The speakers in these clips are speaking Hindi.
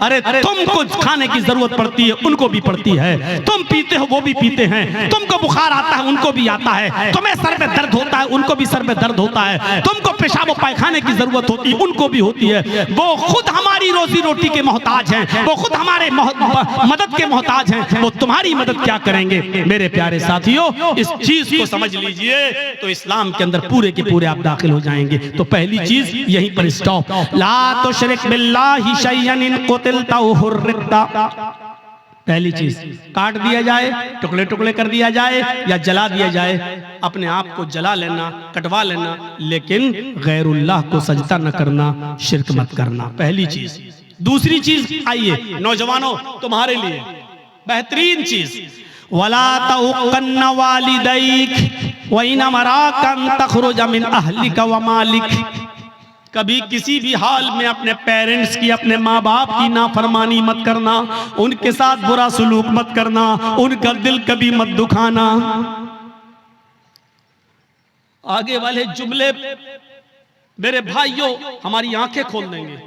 अरे तुमको खाने की जरूरत पड़ती है, उनको भी पड़ती है। तुम पीते हो, वो भी पीते हैं। तुमको बुखार आता है, उनको भी आता है। तुम्हें सर में दर्द होता है, उनको भी सर में दर्द होता है। तुमको पेशाब पायखाने की जरूरत होती है, उनको भी होती है। वो खुद हमारी रोजी रोटी के मोहताज हैं, वो खुद हमारे मदद के मोहताज हैं। वो तुम्हारी मदद क्या करेंगे? मेरे प्यारे साथियों, इस चीज को समझ लीजिए तो इस्लाम के अंदर पूरे के पूरे आप दाखिल हो जाएंगे। तो पहली चीज यहीं पर स्टॉप। ला तुशरिक बिल्लाहि शैअन इन कुतिलता औ हुर्रिता। पहली चीज काट दिया जाए, टुकड़े टुकड़े कर दिया जाए या जला दिया जाए, अपने आप को जला लेना, कटवा लेना, लेकिन गैरुल्लाह को सजदा न करना, शिरक मत करना। पहली चीज। दूसरी चीज आइए नौजवानों, तुम्हारे लिए बेहतरीन चीज, वला तउक़न्न वालिदैक व इन अमराका अन तख़रुज मिन अहलिका व मालिक। कभी किसी भी हाल में अपने पेरेंट्स की, अपने माँ बाप की नाफरमानी मत करना, उनके साथ बुरा सलूक मत करना, उनका दिल कभी मत दुखाना। आगे वाले जुमले मेरे भाइयों हमारी आंखें खोल देंगे।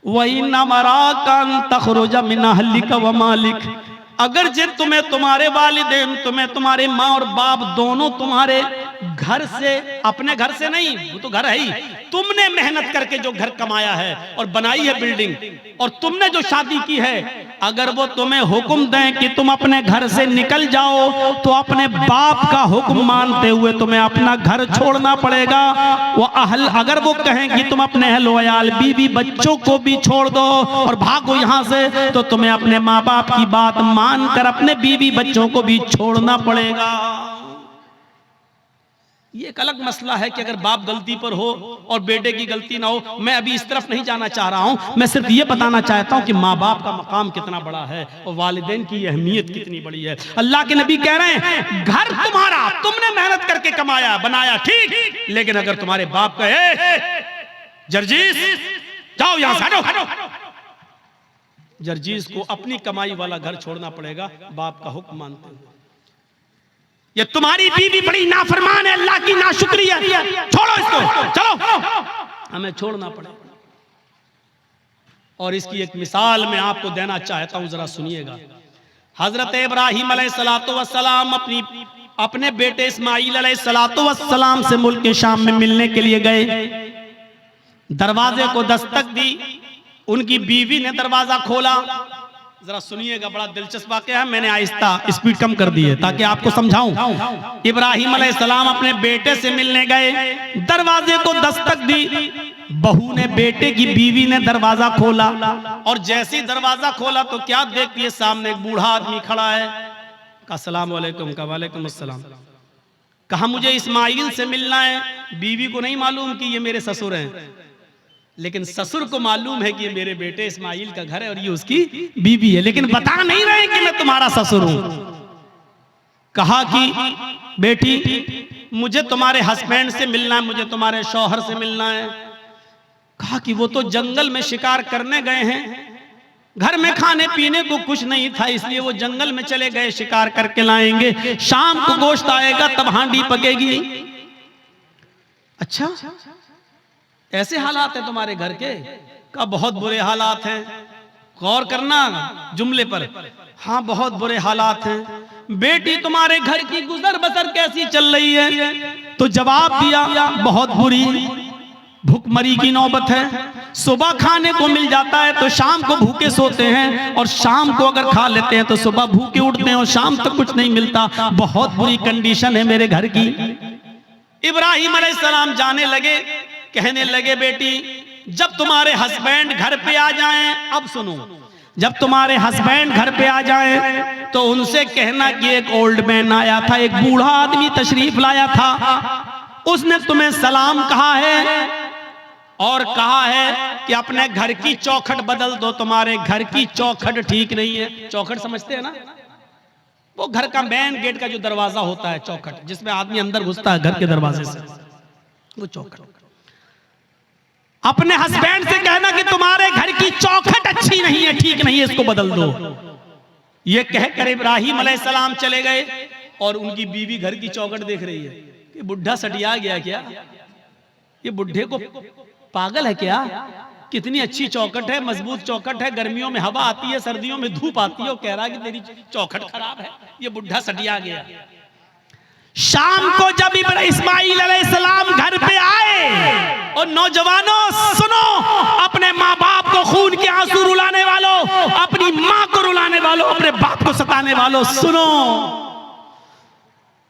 वही नमराका अन तख़रुज मिन अहलिका व मालिक। अगर जे तुम्हें तुम्हारे वालिदैन, तुम्हें तुम्हारे माँ और बाप दोनों तुम्हारे घर से, अपने घर से नहीं, वो तो घर है ही, तुमने मेहनत करके जो घर कमाया है और बनाई है बिल्डिंग, और तुमने जो शादी की है, अगर वो तुम्हें हुक्म दें कि तुम अपने घर से निकल जाओ, तो अपने बाप का हुक्म मानते हुए तुम्हें अपना घर छोड़ना पड़ेगा। वो अहल, अगर वो कहें कि तुम अपने अहल वयाल, बीवी बच्चों को भी छोड़ दो और भागो यहाँ से, तो तुम्हें अपने माँ बाप की बात मानकर अपने बीवी बच्चों को भी छोड़ना पड़ेगा। ये एक अलग मसला है कि अगर बाप गलती पर हो और बेटे की गलती ना हो। मैं अभी इस तरफ नहीं जाना चाह रहा हूं, मैं सिर्फ ये बताना चाहता हूं कि माँ बाप का मकाम कितना बड़ा है और वालिदैन की अहमियत कितनी बड़ी है। अल्लाह के नबी कह रहे हैं, घर तुम्हारा, तुमने मेहनत करके कमाया बनाया, ठीक, लेकिन अगर तुम्हारे बाप कहे जर्जीस जाओ यहां से, हटो, जर्जीस को अपनी कमाई वाला घर छोड़ना पड़ेगा, बाप का हुक्म मानते हुए। ये तुम्हारी बीवी बड़ी नाफरमान है, अल्लाह की नाशुक्री है, छोड़ो इसको, चलो, हमें छोड़ना पड़ेगा। और इसकी एक मिसाल मैं आपको देना चाहता हूं, जरा सुनिएगा। हजरत इब्राहिम अलैहिस्सलातु वस्सलाम अपने बेटे इस्माईल अलैहिस्सलातु वस्सलाम से मुल्क शाम में मिलने के लिए गए। दरवाजे को दस्तक दी, उनकी बीवी ने दरवाजा खोला। जरा सुनिएगा, बड़ा दिलचस्प वाकया है। मैंने आहिस्ता स्पीड कम कर दी है ताकि आपको समझाऊं। इब्राहिम अलैहिस्सलाम अपने बेटे से मिलने गए, दरवाजे को दस्तक दी, बहू ने, बेटे की बीवी ने दरवाजा खोला, और जैसे ही दरवाजा खोला तो क्या देखती है, सामने एक बूढ़ा आदमी खड़ा है। अस्सलाम वालेकुम, का वालेकुम अस्सलाम। कहा मुझे इस्माईल से मिलना है। बीवी को नहीं मालूम कि ये मेरे ससुर हैं, लेकिन ससुर को मालूम है कि ये मेरे बेटे इस्माईल का घर है और ये उसकी बीवी है, लेकिन बता नहीं रहे कि मैं तुम्हारा ससुर हूं। कहा कि बेटी मुझे तुम्हारे हस्बैंड से मिलना है, मुझे तुम्हारे शौहर से मिलना है। कहा कि वो तो जंगल में शिकार करने गए हैं, घर में खाने पीने को कुछ नहीं था, इसलिए वो जंगल में चले गए, शिकार करके लाएंगे, शाम को गोश्त आएगा तब हांडी पकेगी। अच्छा, ऐसे हालात हैं तुम्हारे घर के? का बहुत बुरे हालात हैं। गौर करना जुमले पर। हाँ, बहुत बुरे हालात हैं। बेटी तुम्हारे घर की गुजर बसर कैसी चल रही है? तो जवाब दिया, बहुत बुरी, भूखमरी की नौबत है। सुबह खाने को मिल जाता है तो शाम को भूखे सोते हैं, और शाम को अगर खा लेते हैं तो सुबह भूखे उठते हैं और शाम तक कुछ नहीं मिलता। बहुत बुरी कंडीशन है मेरे घर की। इब्राहिम अलैहिस्सलाम जाने लगे, कहने लगे बेटी जब तुम्हारे हस्बैंड घर पे आ जाएं, अब सुनो, जब तुम्हारे हस्बैंड घर पे आ जाएं तो उनसे कहना कि एक ओल्ड मैन आया था, एक बूढ़ा आदमी तशरीफ लाया था, उसने तुम्हें सलाम कहा है और कहा है कि अपने घर की चौखट बदल दो, तुम्हारे घर की चौखट ठीक नहीं है। चौखट समझते हैं ना, वो घर का मेन गेट का जो दरवाजा होता है, चौखट, जिसमें आदमी अंदर घुसता है घर के दरवाजे से, वो चौखट। अपने हस्बैंड से कहना कि तुम्हारे घर की चौखट अच्छी नहीं है, ठीक नहीं है, इसको बदल दो। ये कहकर इब्राहिम अलैहिस्सलाम चले गए और उनकी बीवी घर की चौखट देख रही है कि बुढ़ा सटिया गया क्या, ये बुढ़े को पागल है क्या, कितनी अच्छी चौखट है, मजबूत चौखट है, गर्मियों में हवा आती है, सर्दियों में धूप आती है, वो कह रहा है कि तेरी चौखट खराब है। ये बुढ़ा सटिया गया। शाम को जब इस्माइल अलैहिस्सलाम घर पे आए, और नौजवानों सुनो, अपने माँ बाप को खून के आंसू रुलाने वालों, अपनी माँ को रुलाने वालों, अपने बाप को सताने वालों, सुनो।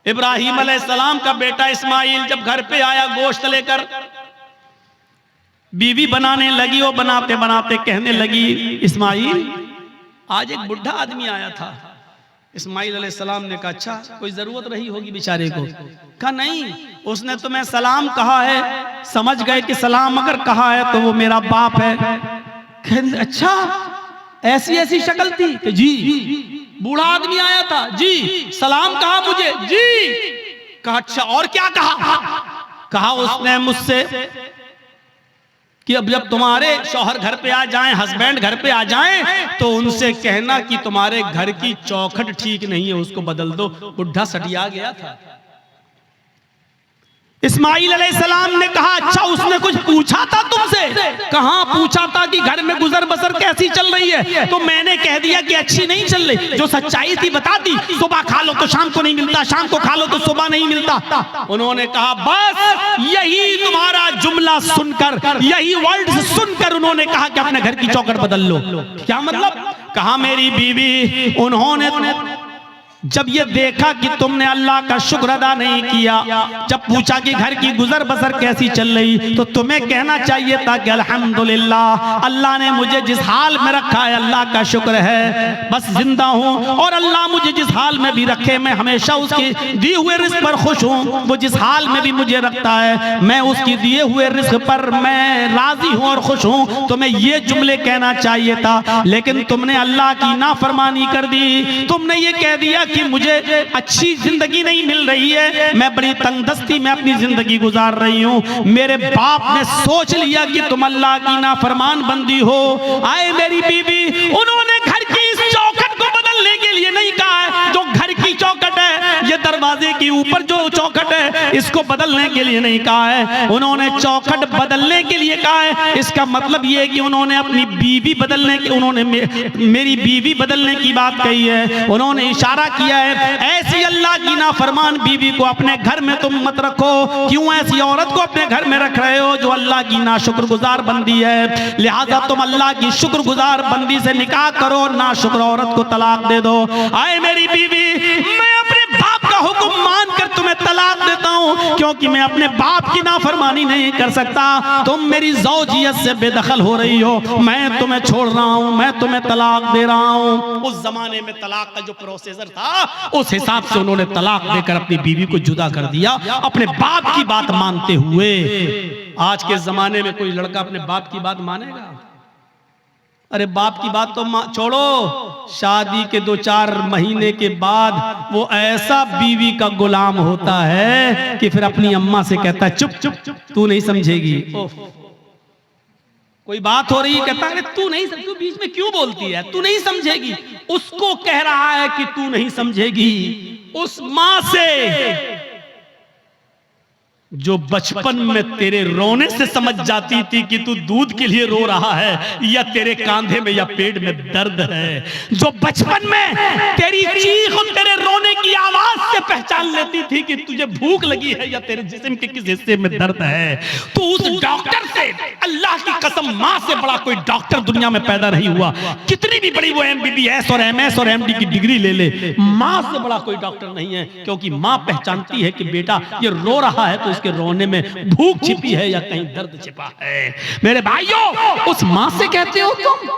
इब्राहिम अलैहिस्सलाम का बेटा इस्माइल जब घर पे आया गोश्त लेकर, बीवी बनाने लगी, वो बनाते बनाते कहने लगी, इस्माइल आज एक बुढ़ा आदमी आया था। इस्माइल अलैहिस्सलाम ने कहा अच्छा, कोई जरूरत रही होगी बेचारे को? कहा नहीं, उसने तुम्हें सलाम कहा है, समझ गए कि सलाम अगर कहा है तो वो मेरा बाप है। अच्छा, ऐसी ऐसी शक्ल थी कि जी, बूढ़ा आदमी आया था जी, सलाम कहा मुझे जी। कहा अच्छा, और क्या कहा? कहा उसने मुझसे कि अब जब तुम्हारे शौहर घर पे आ जाएं, हस्बैंड घर पे आ जाएं, तो उनसे कहना कि तुम्हारे घर की चौखट ठीक नहीं है, उसको बदल दो। बुढ़ा सटिया गया था। इस्माइल अलैहिस्सलाम ने कहा अच्छा, उसने कुछ पूछा था तुमसे? कहां पूछा था कि घर में गुजर बसर कैसी चल रही है, तो मैंने कह दिया कि अच्छी नहीं चल रही। जो सच्चाई थी बता दी, सुबह खा लो तो शाम को नहीं मिलता, शाम को खा लो तो सुबह नहीं मिलता। उन्होंने कहा बस यही तुम्हारा जुमला सुनकर, यही वर्ड सुनकर उन्होंने कहा कि अपने घर की चौखट बदल लो। क्या मतलब? कहा मेरी बीवी, उन्होंने जब ये देखा कि तुमने अल्लाह का शुक्र अदा नहीं किया, जब पूछा कि घर की गुजर बसर कैसी चल रही, तो तुम्हें कहना चाहिए था कि अल्हम्दुलिल्लाह, अल्लाह ने मुझे जिस हाल में रखा है अल्लाह का शुक्र है, बस जिंदा हूँ, और अल्लाह मुझे जिस हाल में भी रखे मैं हमेशा उसके दिए हुए रिस्क पर खुश हूँ। वो जिस हाल में भी मुझे रखता है मैं उसकी दिए हुए रिस्क पर मैं राजी हूँ और खुश हूँ। तुम्हें ये जुमले कहना चाहिए था, लेकिन तुमने अल्लाह की नाफरमानी कर दी। तुमने ये कह दिया कि मुझे अच्छी जिंदगी नहीं मिल रही है, मैं बड़ी तंगदस्ती में अपनी जिंदगी गुजार रही हूँ। मेरे बाप ने सोच लिया कि तुम अल्लाह की नाफरमान बंदी हो। आए मेरी बीवी, उन्होंने घर की इस चौखट को बदलने के लिए नहीं कहा है, जो घर की चौखट है, ये दरवाजे के ऊपर जो चौखट है, इसको बदलने के लिए नहीं कहा है, उन्होंने चौखट बदलने के लिए कहा है। इसका मतलब ये है कि उन्होंने अपनी बीवी बदलने की, उन्होंने मेरी बीवी बदलने की बात कही है। उन्होंने इशारा किया है ऐसी अल्लाह की नाफरमान बीवी को अपने घर में तुम मत रखो। क्यों ऐसी औरत को अपने घर में रख रहे हो जो अल्लाह की नाशुक्रगुजार बंदी है? लिहाजा तुम अल्लाह की शुक्रगुजार बंदी से निकाह करो, नाशुक्र औरत को तलाक दे दो। आए मेरी बीवी, मैं अपने बाप का हुक्म मानकर तुम्हें तलाक देता हूं, क्योंकि मैं अपने बाप की नाफरमानी नहीं कर सकता। तुम मेरी ज़ौजियत से बेदखल हो रही हो, मैं तुम्हें छोड़ रहा हूं, मैं तुम्हें तलाक दे रहा हूं। उस जमाने में तलाक का जो प्रोसीजर था, उस हिसाब से उन्होंने तलाक देकर अपनी बीवी को जुदा कर दिया, अपने बाप की बात मानते हुए। आज के जमाने में कोई लड़का अपने बाप की बात मानेगा? अरे बाप की बात तो छोड़ो, शादी के 2-4 महीने के बाद वो ऐसा बीवी का गुलाम होता है कि फिर अपनी अम्मा से कहता है चुप चुप तू नहीं समझेगी। कोई बात हो रही है, कहता है तू नहीं समझ, तू बीच में क्यों बोलती है, तू नहीं समझेगी। उसको कह रहा है कि तू नहीं समझेगी। उस माँ से जो बचपन में तेरे रोने से समझ जाती थी कि तू दूध के लिए रो रहा है या तेरे कांधे में या पेट में दर्द है, जो बचपन में तेरी चीख और तेरे रोने की आवाज से पहचान लेती थी कि तुझे भूख लगी है या तेरे जिस्म के किस हिस्से में दर्द है, तो उस डॉक्टर से, अल्लाह की कसम, माँ से बड़ा कोई डॉक्टर दुनिया में पैदा नहीं हुआ। कितनी भी बड़ी वो MBBS और MS और MD की डिग्री ले ले, माँ से बड़ा कोई डॉक्टर नहीं है। क्योंकि माँ पहचानती है कि बेटा ये रो रहा है तो इसके रोने में भूख छिपी है या कहीं दर्द छिपा है। मेरे भाइयों, उस माँ से कहते हो तुम,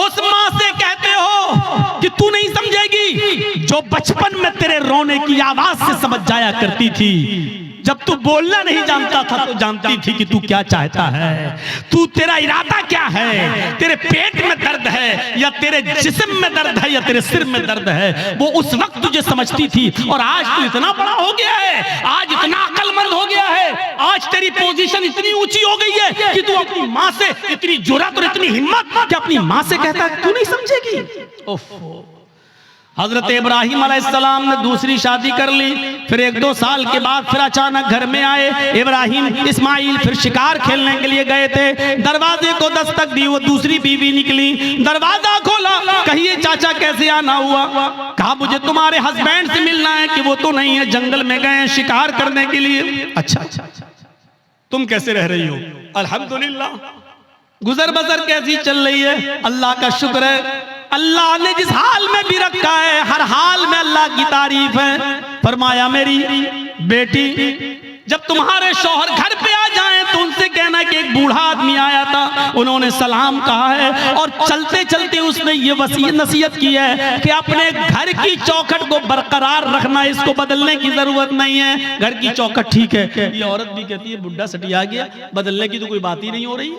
उस माँ से कहते हो कि तू नहीं समझेगी, जो बचपन में तेरे रोने की आवाज से समझ जाया करती थी। जब तू बोलना नहीं जानता था तो जानती थी कि तू क्या चाहता है, तू तेरा इरादा क्या है, तेरे पेट में दर्द है या तेरे जिस्म में दर्द है या तेरे सिर में दर्द है, वो उस वक्त तुझे समझती थी। और आज तू इतना बड़ा हो गया है, आज इतना अक्लमंद हो गया है, आज तेरी पोजीशन इतनी ऊंची हो गई है कि तू अपनी माँ से इतनी जुर्रत और इतनी हिम्मत कि अपनी माँ से कहता है तू नहीं समझेगी। ओफो, हजरत इब्राहिम अलैहिस्सलाम ने दूसरी शादी कर ली। फिर 1-2 साल के बाद फिर अचानक घर में आए इब्राहिम इस्माइल, फिर शिकार खेलने के लिए गए थे। दरवाजे को दस्तक दी, वो दूसरी बीवी निकली, दरवाजा खोला, कहिए चाचा कैसे आना हुआ? कहा मुझे तुम्हारे हस्बैंड से मिलना है। कि वो तो नहीं है, जंगल में गए शिकार करने के लिए। अच्छा, तुम कैसे रह रही हो? अल्हम्दुलिल्लाह, गुजर बसर कैसी चल रही है? अल्लाह का शुक्र है, अल्लाह ने जिस हाल में भी रखा है हर हाल में अल्लाह की तारीफ है। फरमाया मेरी बेटी, जब तुम्हारे शौहर घर पे आ जाएं तो उनसे कहना कि एक बूढ़ा आदमी आया था, उन्होंने सलाम कहा है और चलते चलते उसने ये वसीयत नसीहत की है कि अपने घर की चौखट को बरकरार रखना, इसको बदलने की जरूरत नहीं है। घर की चौखट ठीक है। ये औरत भी कहती है बुढ़ा सटिया गया, बदलने की तो कोई बात ही नहीं हो रही।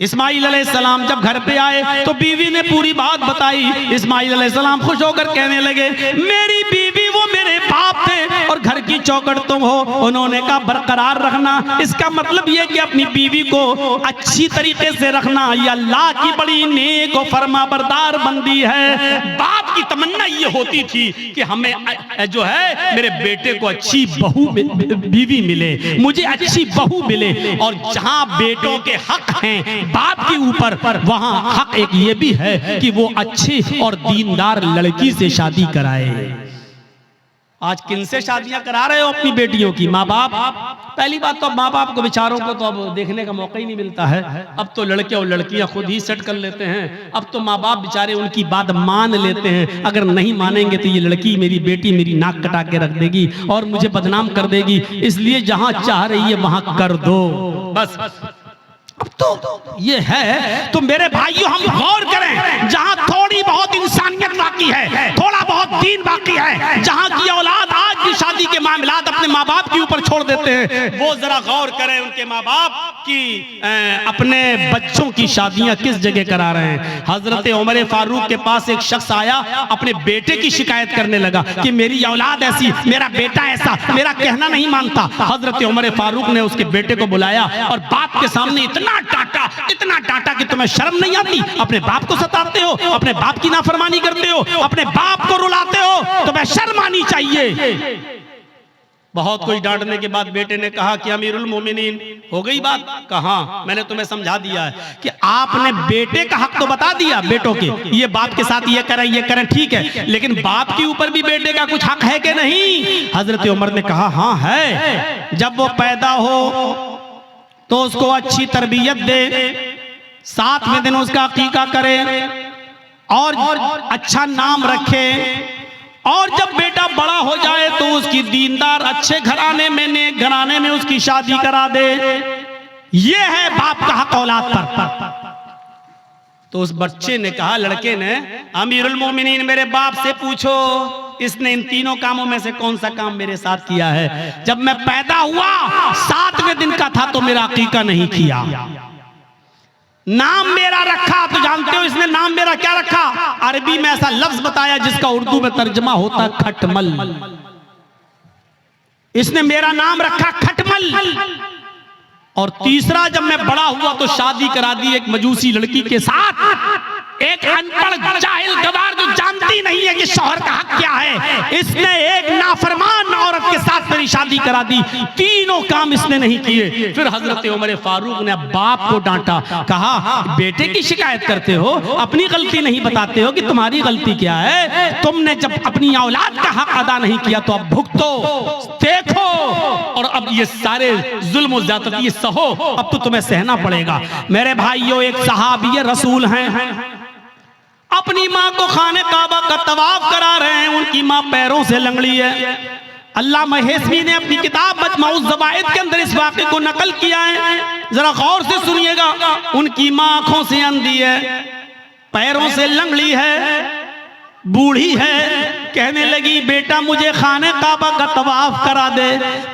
इस्माइल अलैहिस्सलाम जब घर पे आए तो बीवी ने पूरी बात बताई। इस्माइल अलैहिस्सलाम खुश होकर कहने लगे मेरी बीवी वो मेरे बाप थे और घर की चौखट तुम हो। उन्होंने कहा बरकरार रखना, इसका मतलब ये कि अपनी बीवी को अच्छी तरीके से रखना, ये अल्लाह की बड़ी नेक और फरमाबरदार बंदी है। बाप की तमन्ना ये होती थी कि हमें जो है मेरे बेटे को अच्छी बहू बीवी मिले, मुझे अच्छी बहू मिले। और जहां बेटों के हक हैं बाप के ऊपर, वहां हक एक ये भी है कि वो अच्छी और दीनदार लड़की से शादी कराए। आज किन से शादियां करा रहे हो अपनी बेटियों की? माँ बाप। पहली बात तो अब माँ बाप को बेचारों को तो अब देखने का मौका ही नहीं मिलता है। अब तो लड़के और लड़कियां खुद ही सेट कर लेते हैं। अब तो माँ बाप बेचारे उनकी बात मान लेते हैं। अगर नहीं मानेंगे तो ये लड़की मेरी बेटी मेरी नाक कटा के रख देगी और मुझे बदनाम कर देगी, इसलिए जहां चाह रही है वहां कर दो बस। अब तो ये है। तो मेरे भाइयों हम गौर करें, जहां थोड़ी बहुत इंसानियत बाकी है, थोड़ा बहुत दीन बाकी है, जहां की औलाद आज भी शादी के मामलात अपने माँ बाप के ऊपर छोड़ देते हैं, वो जरा गौर करें उनके माँ बाप की अपने बच्चों की शादियां किस जगह करा रहे हैं। हजरत उमर फारूक के पास एक शख्स आया, अपने बेटे की शिकायत करने लगा कि मेरी औलाद ऐसी, मेरा बेटा ऐसा, मेरा कहना नहीं मानता। हजरत उमर फारूक ने उसके बेटे को बुलाया और बाप के सामने इतना डांटा कि तुम्हें शर्म नहीं आती? अपने बाप को सताते हो, अपने बाप की नाफरमानी करते हो, अपने बाप को रुलाते हो, तुम्हें शर्म आनी चाहिए। बहुत कोई डांटने के बाद बेटे ने कहा कि अमीरुल मोमिनीन हो गई बात? कहा मैंने तुम्हें समझा दिया है कि आपने बेटे का हक तो बता दिया बेटों के, ये बाप के साथ ये करें ठीक है, लेकिन बाप के ऊपर भी बेटे का कुछ हक है कि नहीं? हजरत उमर ने कहा हाँ है। जब वो पैदा हो तो उसको अच्छी तरबियत दे, 7वें दिन उसका अकीका करे और अच्छा नाम रखे, और जब बेटा बड़ा हो जाए तो उसकी दीनदार अच्छे घराने में, नेक घराने में उसकी शादी करा दे। ये है बाप का हक औलाद पर। तो उस बच्चे ने कहा, लड़के ने, अमीरुल मोमिनीन मेरे बाप से पूछो इसने इन तीनों कामों में से कौन सा काम मेरे साथ किया है? जब मैं पैदा हुआ 7वें दिन का था तो मेरा अकीका नहीं किया। नाम मेरा रखा, तो जानते हो इसने नाम मेरा क्या रखा? अरबी में ऐसा लफ्ज बताया जिसका उर्दू में तर्जमा होता खटमल। इसने मेरा नाम रखा खटमल। और तीसरा, जब मैं बड़ा हुआ तो शादी करा दी एक मजूसी लड़की के साथ, एक अनपढ़ जाहिल गवार जो जानती नहीं है कि शौहर का हक क्या है, इसने एक नाफरमान औरत के साथ मेरी शादी करा दी। तीनों काम इसने नहीं किए। फिर हजरत उमर फारूक ने बाप को डांटा, कहा बेटे की शिकायत करते हो, अपनी गलती नहीं बताते हो कि तुम्हारी गलती क्या है? तुमने जब अपनी औलाद का हक अदा नहीं किया तो अब भुगतो, देखो, और अब ये सारे जुल्म और ज्यादती सहो, अब तो तुम्हें सहना पड़ेगा। मेरे भाइयों, एक सहाबी रसूल हैं, अपनी माँ को खाने काबा का तवाफ करा रहे हैं, उनकी माँ पैरों से लंगड़ी है। अल्लाह महेशवी ने अपनी किताब मजमऊज ज़वाइद के अंदर इस वाक़े को नकल किया है, जरा गौर से सुनिएगा। उनकी माँ आंखों से अंधी है, पैरों से लंगड़ी है, बूढ़ी है। कहने लगी बेटा मुझे खाने काबा का तवाफ करा दे,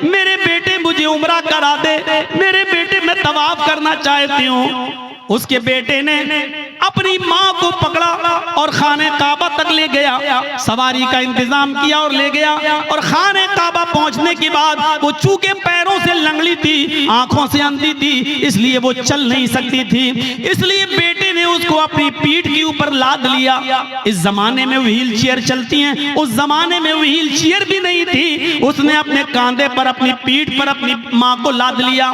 मेरे बेटे मुझे उम्रा करा दे, मेरे बेटे मैं तवाफ करना चाहती हूँ। उसके बेटे ने अपनी माँ को पकड़ा और खाने काबा तक ले गया, सवारी का इंतजाम किया और ले गया। और खाने काबा पहुंचने के बाद वो चूंकि पैरों से लंगड़ी थी, आंखों से अंधी थी, इसलिए वो चल नहीं सकती थी, इसलिए बेटे ने उसको अपनी पीठ के ऊपर लाद लिया। इस जमाने में व्हील चेयर चलती हैं, उस जमाने में व्हील चेयर भी नहीं थी। उसने अपने कांधे पर, अपनी पीठ पर अपनी माँ को लाद लिया।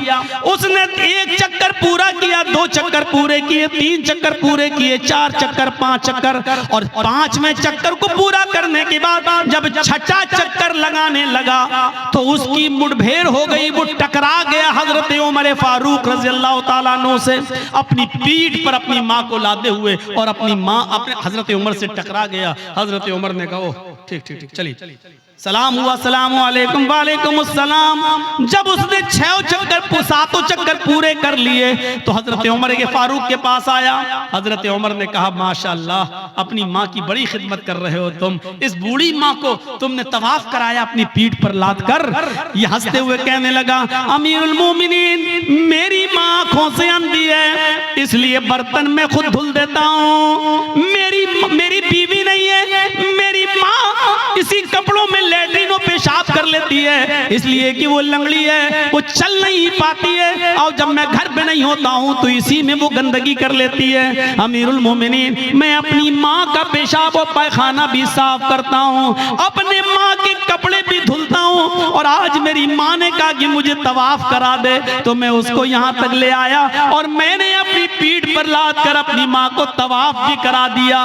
उसने एक चक्कर पूरा किया, 2 चक्कर पूरे किए, 3 चक्कर पूरे किए, 4 चक्कर, 5 चक्कर, और 5वें चक्कर को पूरा करने के बाद जब 6ठा चक्कर लगाने लगा तो उसकी मुठभेड़ हो गई। वो टकरा गया हजरत उमर फारूक रज़ी अल्लाह ताला अन्हु से, अपनी पीठ पर अपनी माँ को लादे हुए, और अपनी माँ अपने हजरत उमर से टकरा गया। हजरत उमर ने कहा ठीक ठीक ठीक, चलिए सलाम हुआ, सलाम अलैकुम, वालेकुम अस्सलाम। जब उसने 6 चक्कर 7 चक्कर पूरे कर लिए तो हजरत उमर के फारूक के पास आया। हजरत उमर ने कहा माशाअल्लाह, अपनी माँ की बड़ी खिदमत कर रहे हो तुम। इस बूढ़ी माँ को तुमने तवाफ कराया अपनी पीठ पर लाद कर। ये हंसते हुए कहने लगा, अमीरुल मोमिनीन, मेरी माँ आंखों से अंधी है, इसलिए बर्तन में खुद धुल देता हूँ। मेरी बीवी नहीं है, मेरी माँ इसी कपड़ों में लैट्रिनो पेशाब कर लेती है, इसलिए कि वो लंगड़ी है, वो चल नहीं पाती है, और जब मैं घर पे नहीं होता हूँ तो इसी में वो गंदगी कर लेती है। अमीरुल मोमिनीन, मैं अपनी माँ का पेशाब और पैखाना भी साफ करता हूँ, अपने माँ के कपड़े भी धुलता हूँ, और आज मेरी माँ ने कहा कि मुझे तवाफ करा दे, तो मैं उसको यहाँ तक ले आया और मैंने अपनी पीठ पर लाद कर अपनी माँ को तवाफ भी करा दिया।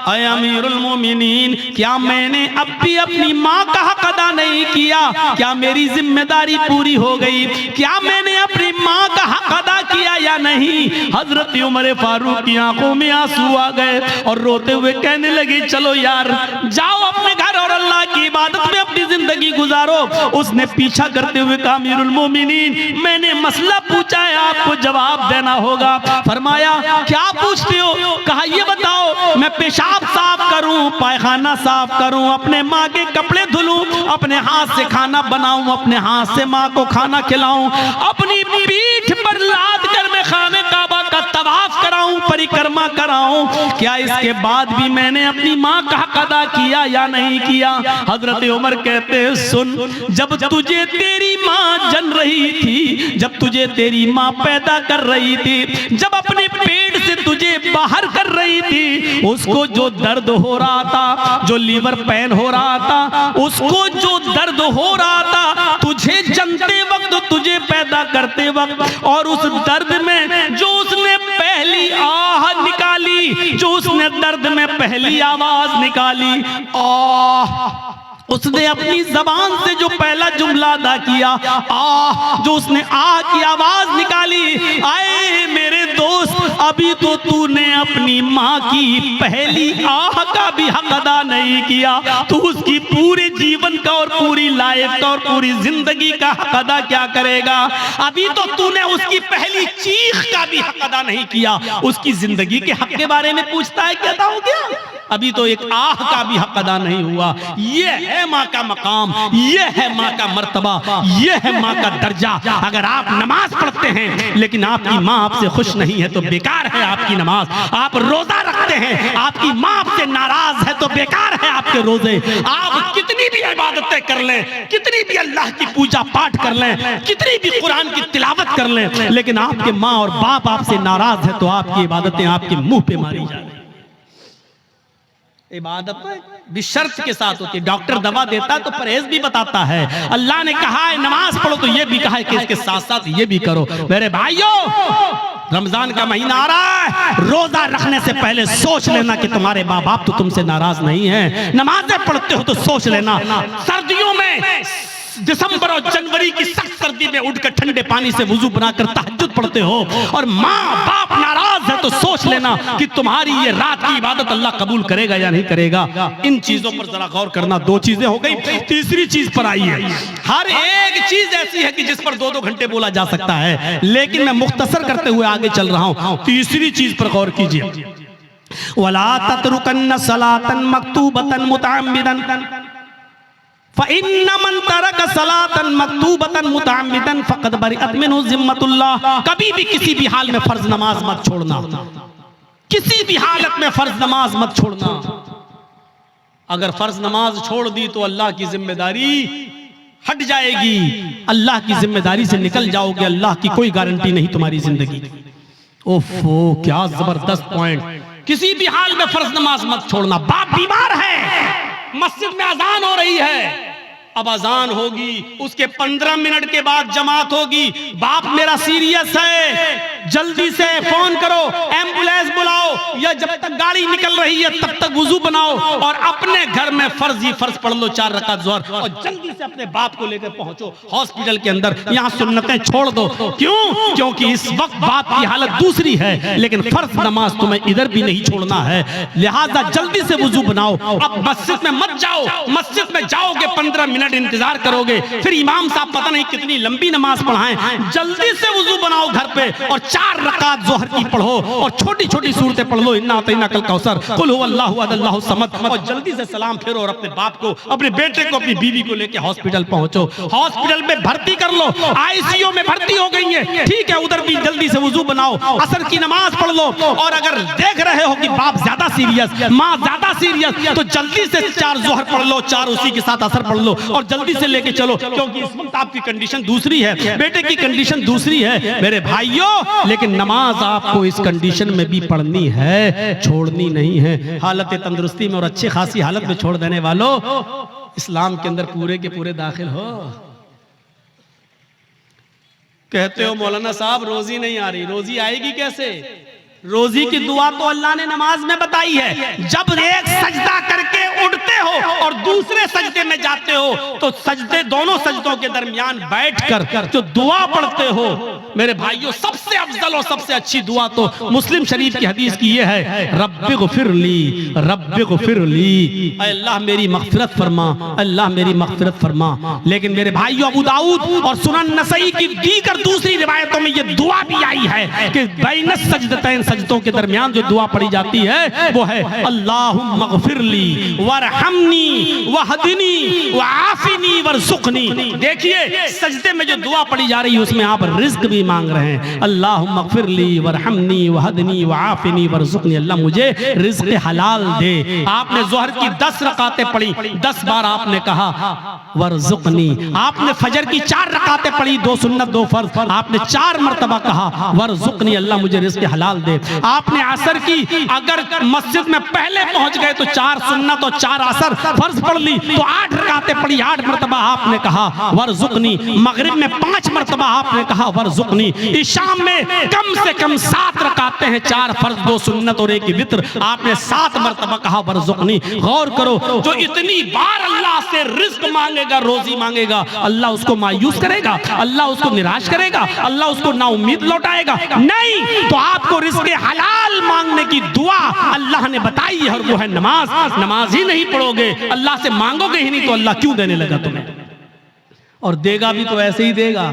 ऐ अमीरुल मोमिनीन, क्या मैंने अब भी अपनी माँ का हक अदा नहीं किया? क्या मेरी जिम्मेदारी पूरी हो गई? क्या मैंने अपनी माँ का हक अदा किया या नहीं? हजरत उमर फारूक की आंखों में आंसू आ गए और रोते हुए कहने लगे, चलो यार, जाओ अपने घर और अल्लाह की इबादत में अपनी जिंदगी गुजारो। उसने पीछा करते हुए कहा, अमीरुल मोमिनीन, मैंने मसला पूछा है, आपको जवाब देना होगा। फरमाया, क्या पूछते हो? कहा, ये बताओ, मैं पेशाब साफ करूं, पैखाना साफ करूं, अपने माँ के कपड़े धुलूं, अपने हाथ से खाना बनाऊं, अपने हाथ से माँ को खाना खिलाऊं, अपनी पीठ पर लाद कर मैं खाने काबा का तवाफ कराऊं, परिक्रमा कराऊं, क्या इसके बाद भी मैंने अपनी माँ का हक अदा किया या नहीं किया? हजरत उमर कहते हैं, सुन, जब तुझे तेरी माँ जन रही थी, जब तुझे तेरी माँ पैदा कर रही थी, जब अपने पेट से तुझे बाहर कर रही थी, उसको जो दर्द हो रहा था, जो लीवर पेन हो रहा था, उसको जो दर्द हो रहा था, तुझे जनते वक्त, तुझे पैदा करते वक्त, और उस दर्द में जो उसने पहली आह निकाली, जो उसने दर्द में पहली आवाज निकाली, आह, उसने अपनी जबान से जो पहला जुमला अदा किया, आह, जो उसने आह की आवाज निकाली, आए मेरे दोस्त, अभी तो तूने अपनी माँ की पहली आह का भी हक अदा नहीं किया, तू उसकी पूरे जीवन का और पूरी लाइफ का और पूरी जिंदगी का हक अदा क्या करेगा? अभी तो तूने उसकी पहली चीख का भी हक अदा नहीं किया, उसकी जिंदगी के हक के बारे में पूछता है, क्या हो गया? अभी तो एक आह का भी हक अदा नहीं हुआ। ये है माँ का मकाम, ये है माँ का मर्तबा, ये है माँ का दर्जा। अगर आप नमाज पढ़ते हैं लेकिन आपकी माँ आपसे खुश नहीं है तो बेकार है आपकी नमाज। आप रोजा रखते हैं, आपकी माँ आपसे नाराज है तो बेकार है आपके रोजे। आप कितनी भी इबादतें कर लें, कितनी भी अल्लाह की पूजा पाठ कर लें, कितनी भी कुरान की तिलावत कर लें, लेकिन आपके माँ और बाप आपसे नाराज है तो आपकी इबादतें आपके मुंह पे मारी जा रही। इबादत भी शर्त के साथ होती है। डॉक्टर दवा देता है तो परहेज भी बताता है। अल्लाह ने कहा है नमाज पढ़ो तो ये भी कहा है कि इसके साथ साथ ये भी करो। मेरे भाइयों, रमजान का महीना आ रहा है, रोजा रखने से पहले सोच लेना कि तुम्हारे माँ बाप तो तुमसे नाराज नहीं है। नमाजें पढ़ते हो तो सोच लेना, सर्दियों में दिसंबर और जनवरी की सख्त सर्दी में उठकर ठंडे पानी से वुजू बनाकर तहज्जुद पढ़ते हो और माँ बाप नाराज है तो सोच लेना कि तुम्हारी ये रात की इबादत अल्लाह कबूल करेगा या नहीं करेगा। इन चीजों पर जरा गौर करना। 2 चीजें हो गई, तीसरी चीज पर आई है। हर एक चीज ऐसी है कि जिस पर 2-2 घंटे बोला जा सकता है, लेकिन मैं मुख्तसर करते हुए आगे चल रहा हूं। तीसरी चीज पर गौर कीजिए, वला ततरुकन्न सलातन मक्तूबतन मुतअम्मिदन फ़इन्न मन तरक सलातन मक्तूबतन मुतअम्मिदन फ़क़द बरिअत मिन्हु ज़िम्मतुल्लाह। कभी भी किसी भी हाल में फर्ज नमाज मत छोड़ना। किसी भी हालत में फर्ज नमाज मत छोड़ना। अगर फर्ज नमाज छोड़ दी तो अल्लाह की जिम्मेदारी हट जाएगी, अल्लाह की जिम्मेदारी से निकल जाओगे, अल्लाह की कोई गारंटी नहीं तुम्हारी जिंदगी की। ओफो क्या जबरदस्त पॉइंट। किसी भी हाल में फर्ज नमाज मत छोड़ना। बाप बीमार है, मस्जिद में अजान हो रही है, अब अजान होगी, उसके 15 मिनट के बाद जमात होगी। बाप मेरा सीरियस है, जल्दी से फोन करो, एम्बुलेंस बुलाओ, या जब तक गाड़ी निकल रही है तब तक वुजू बनाओ और अपने घर में फर्ज ही फर्ज पढ़ लो 4 रकात ज़ोहर, और जल्दी से अपने बाप को लेकर पहुंचो हॉस्पिटल के अंदर। यहाँ सुन्नतें छोड़ दो। क्यों? क्योंकि इस वक्त बाप की हालत दूसरी है, लेकिन फर्ज नमाज तुम्हें इधर भी नहीं छोड़ना है। लिहाजा जल्दी से वुजू बनाओ। अब मस्जिद में मत जाओ, मस्जिद में जाओगे 15 मिनट इंतजार करोगे, फिर इमाम साहब पता नहीं कितनी लंबी नमाज पढ़ाएं। जल्दी से वुजू बनाओ घर पे और 4 रकात ज़ोहर की पढ़ो और छोटी छोटी सूरतें पढ़ लो, इन्ना अतैना कल कौसर, कुल हुवल्लाहु अहद अल्लाहु समद, और जल्दी से सलाम फेरो और अपने बाप को, अपने बेटे को, अपनी बीवी को लेके हॉस्पिटल पहुंचो। हॉस्पिटल में भर्ती कर लो, आईसीयू में भर्ती हो गई है, ठीक है, उधर भी जल्दी से वुजू बनाओ, असर की नमाज पढ़ लो। और अगर देख रहे हो कि बाप ज्यादा सीरियस, माँ ज्यादा सीरियस, तो जल्दी से 4 ज़ोहर पढ़ लो, 4 उसी के साथ असर पढ़ लो और जल्दी से लेके चलो, क्योंकि इस वक्त आपकी कंडीशन दूसरी है, बेटे की कंडीशन दूसरी है मेरे भाइयों। लेकिन नमाज आपको इस कंडीशन में भी पढ़नी है, छोड़नी नहीं है। हालत तंदुरुस्ती में और अच्छी खासी हालत में छोड़ देने वालों, इस्लाम के अंदर पूरे के पूरे दाखिल हो। कहते हो मौलाना साहब रोजी नहीं आ रही, रोजी आएगी कैसे? रोजी की दुआ तो अल्लाह ने नमाज में बताई है। जब एक सजदा करके उठते हो और दूसरे सजदे में जाते हो तो सजदे, दोनों सजदों के दरमियान बैठकर जो दुआ पढ़ते हो मेरे भाइयों, सबसे अफजल और सबसे अच्छी दुआ तो मुस्लिम शरीफ की हदीस की ये है, रब्बि गुफिरली, रब्बि गुफिरली, अल्लाह मेरी मग़फ़िरत फरमा, अल्लाह मेरी मग़फ़िरत फरमा। लेकिन मेरे भाइयों अबू दाऊद और सुनन नसई की दीगर दूसरी रिवायतों में ये दुआ भी आई है कि बैन सजदतैन, सजदों के दरमियान जो दुआ पढ़ी जाती है वो है अल्लाहुम्मा ग़फ़िरली वरहमनी वहदिनी वआफ़िनी वरज़ुक़नी। देखिए सजदे में जो दुआ पढ़ी जा रही है उसमें आप रिज़्क़ भी मांग रहे हैं, अल्लाहुम्मा ग़फ़िरली वरहमनी वहदिनी वआफ़िनी वरज़ुक़नी, अल्लाह मुझे रिज़्क़ हलाल दे। आपने ज़ोहर की 10 रकातें पढ़ी, 10 बार आपने कहा वरज़ुक़नी। आपने फजर की 4 रकातें पढ़ी, 2 सुन्नत 2 फर्ज, आपने 4 मरतबा कहा वरज़ुक़नी, अल्लाह मुझे रिज़्क़ हलाल दे। आपने असर की, अगर मस्जिद में पहले पहुंच गए तो 4 सुन्नत और 4 असर फर्ज पढ़ ली तो 8 रकातें पढ़ी, 8 मरतबा आपने कहा वरज़ुक़नी। मगरिब में 5 मरतबा आपने कहा वरज़ुक़नी। इशाम में कम से कम 7 रकातें हैं, 4 फर्ज 2 सुन्नत और 1 वित्र, आपने 7 मरतबा कहा वरज़ुक़नी। गौर करो, जो इतनी बार अल्लाह से रिज़्क़ मांगेगा, रोजी मांगेगा, अल्लाह उसको मायूस करेगा, अल्लाह उसको निराश करेगा, अल्लाह उसको नाउम्मीद लौटाएगा? नहीं। तो आपको रिज़्क़ हलाल मांगने की दुआ अल्लाह ने बताई है और वो है नमाज। नमाज ही नहीं पढ़ोगे, अल्लाह से मांगोगे ही नहीं, तो अल्लाह क्यों देने लगा तुम्हें? और देगा भी तो ऐसे ही देगा।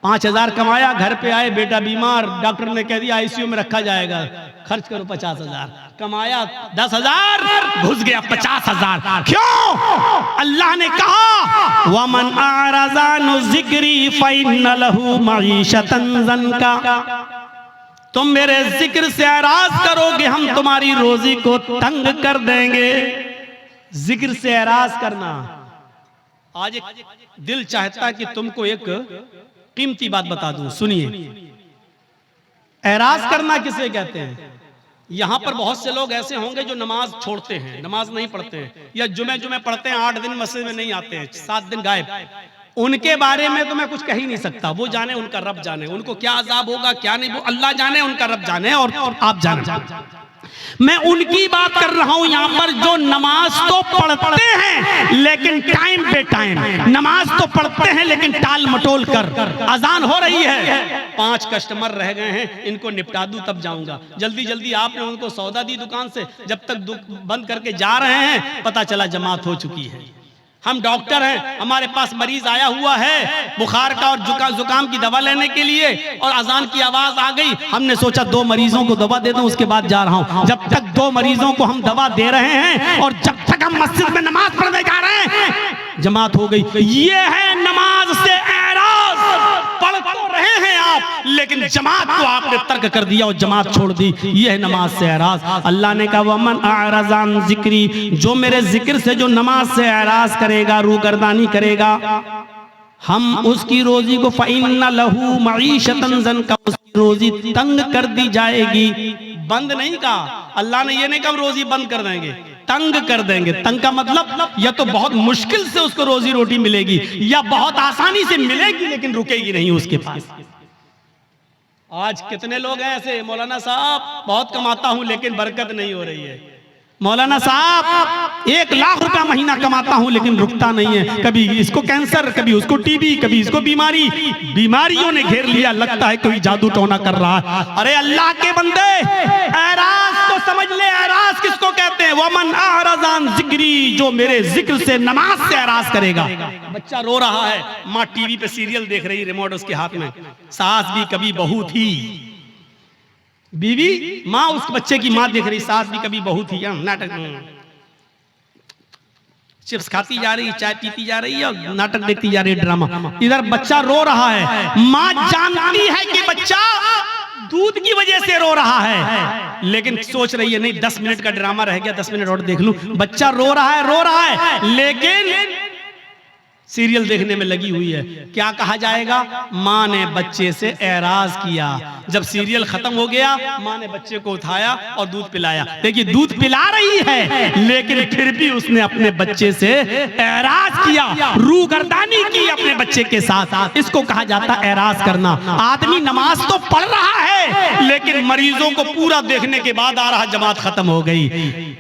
5000 कमाया, घर पे आए, बेटा बीमार, डॉक्टर ने कह दिया आईसीयू में रखा जाएगा, खर्च करो 50,000। कमाया 10,000, घुस गया 50,000। क्यों? अल्लाह ने कहा वमन आरज़ा अन ज़िक्री फ़इन्न लहू मईशतन ज़नका, तुम मेरे जिक्र से एराज करोगे हम तुम्हारी रोजी को तंग कर देंगे। जिक्र से एराज करना। आज एक दिल चाहता है कि तुमको एक कीमती बात बता दूं, सुनिए। एराज करना किसे कहते हैं? यहाँ पर बहुत से लोग ऐसे होंगे जो नमाज छोड़ते हैं, नमाज नहीं पढ़ते हैं, या जुमे पढ़ते हैं, 8 दिन मस्जिद में नहीं आते हैं, 7 दिन गायब। उनके बारे में तो मैं कुछ कह ही नहीं सकता, वो जाने, उनका रब जाने, उनको क्या अजाब होगा क्या नहीं, वो अल्लाह जाने, उनका रब जाने और आप जाने। मैं उनकी बात कर रहा हूं यहाँ पर जो नमाज तो पढ़ते हैं लेकिन टाइम पे टाइम, नमाज तो पढ़ते हैं लेकिन टाल मटोल कर। अजान हो रही है, 5 कस्टमर रह गए हैं, इनको निपटा दूं तब जाऊंगा। जल्दी जल्दी आपने उनको सौदा दी दुकान से, जब तक बंद करके जा रहे हैं पता चला जमात हो चुकी है। हम डॉक्टर हैं, हमारे पास मरीज आया हुआ है बुखार का और जुकाम की दवा लेने के लिए, और अजान की आवाज आ गई, हमने सोचा 2 मरीजों को दवा दे दूं, उसके बाद जा रहा हूं। जब तक 2 मरीजों को हम दवा दे रहे हैं और जब तक हम मस्जिद में नमाज पढ़ने जा रहे हैं जमात हो गई। ये है नमाज से एराज। पढ़ तो रहे हैं आप, लेकिन जमात को आपने तर्क कर दिया और जमात छोड़ दी। यह है नमाज से एराज। अल्लाह ने कहा वमन अअरज़ अन ज़िक्री, जो मेरे जिक्र से जो नमाज से एराज करेगा, रूगर्दानी करेगा, हम उसकी रोजी को फ़इन्न लहू मईशतन ज़ंका, उसकी रोजी तंग कर दी जाएगी। बंद नहीं कहा अल्लाह ने, ये नहीं कहा रोजी बंद कर देंगे, तंग कर देंगे। तंग का मतलब या तो बहुत मुश्किल से उसको रोजी रोटी मिलेगी या बहुत आसानी से मिलेगी लेकिन रुकेगी नहीं उसके पास। आज कितने लोग हैं ऐसे, मौलाना साहब बहुत कमाता हूं लेकिन बरकत नहीं हो रही है, मौलाना साहब 1 लाख रुपया महीना कमाता हूं लेकिन रुकता नहीं है, कभी इसको कैंसर, कभी उसको टीबी, कभी इसको बीमारी, बीमारियों ने घेर लिया, लगता है कोई जादू टोना कर रहा है। अरे अल्लाह के बंदे, एराज तो समझ ले, एराज किसको कहते हैं? वमन अअरज़ अन ज़िक्री, जो मेरे जिक्र से नमाज से एराज करेगा। बच्चा रो रहा है, माँ टीवी पे सीरियल देख रही, रिमोट उसके हाथ में, सास भी कभी बहू थी, बीवी माँ उस बच्चे की माँ देख रही, सास भी कभी बहू थी, नाटक, चिप्स खाती जा रही, चाय पीती जा रही है और नाटक देखती जा रही है, ड्रामा। इधर बच्चा रो रहा है, माँ जानती है कि बच्चा दूध की वजह से रो रहा है, लेकिन सोच रही है नहीं 10 मिनट का ड्रामा रह गया, 10 मिनट और देख लूं। बच्चा रो रहा है लेकिन सीरियल देखने में लगी हुई है। क्या कहा जाएगा? माँ ने बच्चे से एराज किया। जब सीरियल खत्म हो गया, माँ ने बच्चे को उठाया और दूध पिलाया। देखिए दूध पिला रही है लेकिन फिर भी उसने अपने बच्चे से एराज किया, रूगर्दानी की अपने बच्चे के साथ। इसको कहा जाता है एराज करना। आदमी नमाज तो पढ़ रहा है लेकिन मरीजों को पूरा देखने के बाद आ रहा, जमात खत्म हो गई।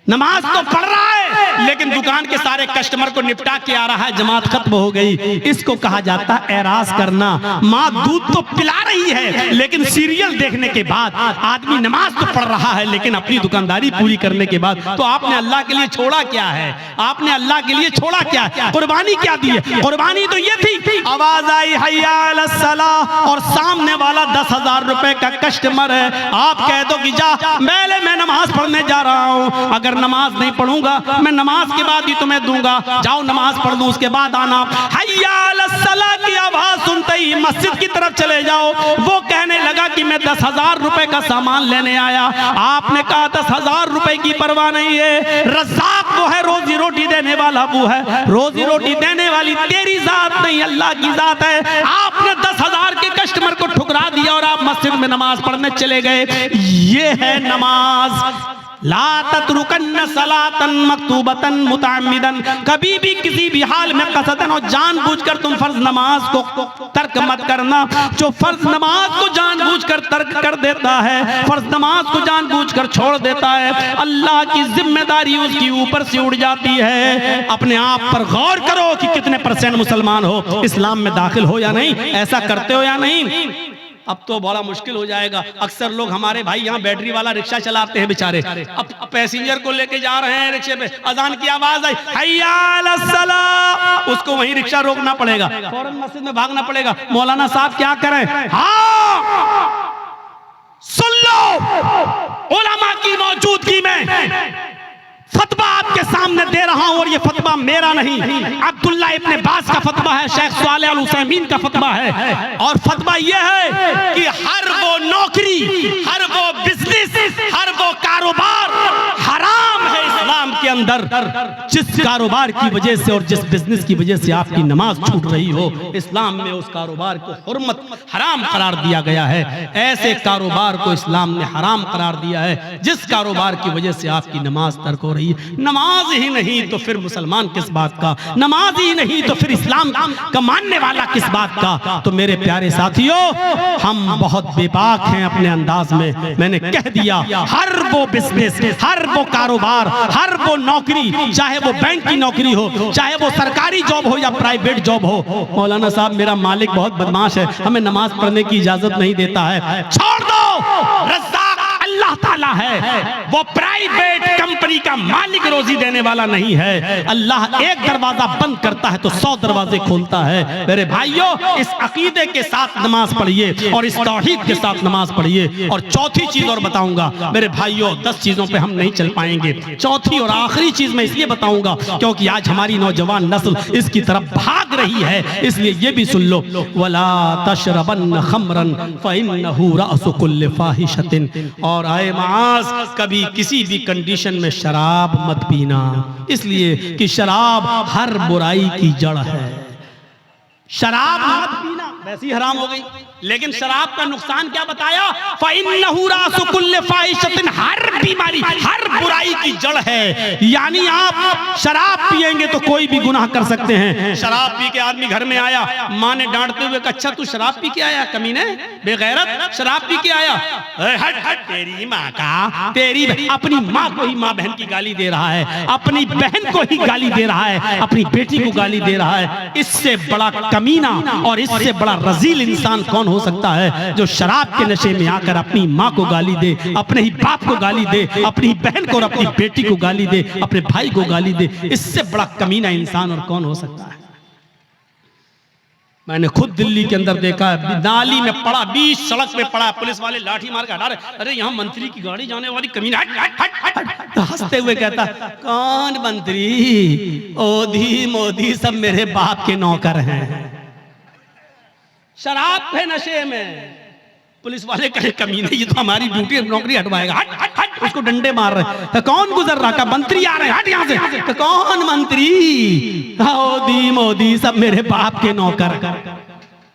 नमाज तो पढ़ रहा है लेकिन दुकान के सारे कस्टमर को निपटा के आ रहा है, जमात खत्म हो गई। इसको कहा जाता है एराज करना। माँ दूध तो पिला रही है लेकिन सीरियल देखने के बाद आदमी नमाज तो पढ़ रहा है लेकिन अपनी दुकानदारी पूरी करने के बाद, तो आपने अल्लाह के लिए छोड़ा क्या है? आपने अल्लाह के लिए छोड़ा क्या? कुर्बानी क्या दी है? कुर्बानी तो ये थी, आवाज आई हय्या अलस सलाह और सामने वाला 10,000 रुपए का कस्टमर है, आप कह दो कि जा पहले मैं नमाज पढ़ने जा रहा हूँ, अगर नमाज नहीं पढ़ूंगा मैं नमाज के बाद ही तुम्हें दूंगा, जाओ नमाज पढ़ दो उसके बाद आना। हय्या अलस सलाह की आवाज सुनते ही मस्जिद की तरफ चले जाओ। वो कहने लगा कि मैं 10,000 रुपए का सामान लेने आया। आपने कहा 10,000 रुपए की परवाह नहीं है, रज़्ज़ाक़ वो है, रोजी रोटी देने वाला वो है, रोजी रोटी देने वाली तेरी जात नहीं अल्लाह की जात है। आपने 10,000 के कस्टमर को ठुकरा दिया और आप मस्जिद में नमाज पढ़ने चले गए। ये है नमाज। ला तत्रुकन्न सलातन मक्तूबतन मुतअम्मिदन, कभी भी किसी भी हाल में कसदन और जानबूझकर तुम फर्ज नमाज को तर्क मत करना। जो फर्ज नमाज को जानबूझकर तर्क कर देता है, फर्ज नमाज को जानबूझकर छोड़ देता है, अल्लाह की जिम्मेदारी उसकी ऊपर से उड़ जाती है। अपने आप पर गौर करो कि कितने % मुसलमान हो, इस्लाम में दाखिल हो या नहीं, ऐसा करते हो या नहीं। अब तो बड़ा मुश्किल हो जाएगा। अक्सर लोग हमारे भाई यहाँ बैटरी वाला रिक्शा चलाते हैं बेचारे, अब पैसेंजर को लेके जा रहे हैं रिक्शे पे, अजान की आवाज आई हय्या अलस सलाह, उसको वहीं रिक्शा रोकना पड़ेगा, फौरन मस्जिद में भागना पड़ेगा। मौलाना साहब क्या करें? हाँ सुन लो, उलमा की मौजूदगी में फतवा आपके सामने दे रहा हूं और ये फतवा मेरा नहीं, अब्दुल्ला इब्ने बास का फतवा है, शेख सालेह अल उसैमीन का फतवा है। और फतवा यह है कि हर वो नौकरी, हर वो बिजनेस, हर वो कारोबार हराम है इस्लाम के अंदर जिस कारोबार की वजह से और जिस बिजनेस की वजह से आपकी नमाज छूट रही हो, इस्लाम में उस कारोबार को हुर्मत हराम करार दिया गया है। ऐसे कारोबार को इस्लाम ने हराम करार दिया है जिस कारोबार की वजह से आपकी नमाज तर्क हो रही है। नमाज ही नहीं तो फिर मुसलमान किस बात का, नमाज ही नहीं तो फिर इस्लाम का मानने वाला किस बात का। तो मेरे प्यारे साथियों, हम बहुत बेबाक हैं अपने अंदाज में। मैंने कह दिया, हर वो बिजनेस, हर वो कारोबार, हर वो नौकरी, चाहे वो बैंक की नौकरी हो, चाहे वो सरकारी जॉब हो या प्राइवेट जॉब हो। मौलाना साहब मेरा मालिक बहुत बदमाश है, हमें नमाज पढ़ने की इजाजत नहीं देता है, छोड़ दो, रज़्ज़ाक़ अल्लाह ताला है। वो प्राइवेट कंपनी का मालिक रोजी देने वाला नहीं है। अल्लाह एक दरवाजा बंद करता है तो 100 दरवाजे खोलता है। मेरे भाइयों, इस अकीदे के साथ नमाज पढ़िए और इस तौहीद के साथ नमाज पढ़िए। और चौथी चीज और बताऊंगा मेरे भाइयों, 10 चीजों पे हम नहीं चल पाएंगे। चौथी और आखिरी चीज मैं इसलिए बताऊंगा क्योंकि आज हमारी नौजवान नस्ल इसकी तरफ भाग रही है, इसलिए ये भी सुन लो। वला तशरबन खमरन फइन्नहु रअसु कुल्लि फाहिशतिन। और आए मास, कभी किसी भी कंडीशन में शराब मत पीना, इसलिए कि शराब हर बुराई की जड़ है। शराब मत पीना वैसी हराम हो गई, लेकिन शराब का नुकसान क्या बताया? फइन्नहु रअसु कुल्लि फाहिशतिन, हर बीमारी हर बुराई की जड़ है। यानी आप शराब पिएंगे तो कोई भी गुनाह कर सकते हैं। शराब पी के आदमी घर में आया, माँ ने डांटते हुए कहा, अच्छा तू शराब पी के आया कमीने, बेगैरत, शराब पी के आया। हट हट, तेरी माँ का, तेरी अपनी माँ को ही माँ बहन की गाली दे रहा है, अपनी बहन को ही गाली दे रहा है, अपनी बेटी को गाली दे रहा है। इससे बड़ा कमीना और इससे बड़ा रजील इंसान कौन हो सकता है जो शराब के नशे में आकर अपनी माँ को गाली दे, अपने ही बाप को गाली दे, अपनी बहन को और अपनी बेटी को गाली दे, अपने भाई को गाली दे। इससे बड़ा कमीना इंसान और कौन हो सकता है? मैंने खुद दिल्ली के अंदर देखा है, नाली में पड़ा, बीच सड़क पे पड़ा, पुलिस वाले लाठी मार के हटा रहे, अरे यहाँ मंत्री की गाड़ी जाने वाली कमीना, हट हट हट हट। तो हंसते हुए कहता, कौन मंत्री, ओधी मोदी सब मेरे बाप के नौकर हैं। शराब पे नशे में पुलिस वाले कहे, कमीने ये तो हमारी ड्यूटी नौकरी हटवाएगा, हट हट हट। उसको डंडे मार रहे। तो कौन गुजर रहा? मंत्री आ रहे हैं, हट यहाँ से। तो कौन मंत्री? मोदी मोदी सब मेरे बाप के नौकर।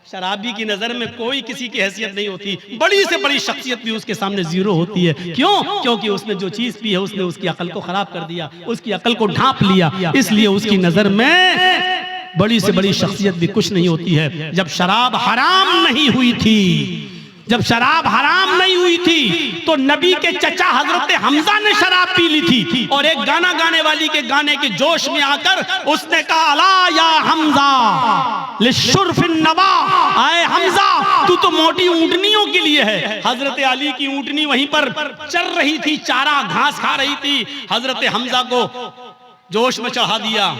शराबी की नजर में कोई किसी की हैसियत नहीं होती, बड़ी से बड़ी शख्सियत भी उसके सामने जीरो होती है। क्यों? क्योंकि उसने जो चीज पी है उसने उसकी अकल को खराब कर दिया, उसकी अकल को ढांप लिया, इसलिए उसकी नजर में बड़ी से बड़ी शख्सियत भी कुछ नहीं होती है। जब शराब हराम नहीं हुई थी, जब शराब हराम नहीं हुई थी तो नबी के चचा हजरत हमजा ने शराब पी ली थी और एक गाना गाने वाली के गाने के जोश में आकर उसने कहा, अला या हमजा लिशुर्फिन नवा, आए हमजा तू तो मोटी ऊंटनियों के लिए है। हजरत अली की ऊंटनी वहीं पर चर रही थी, चारा घास खा रही थी। हजरत हमजा को जोश में चढ़ा दिया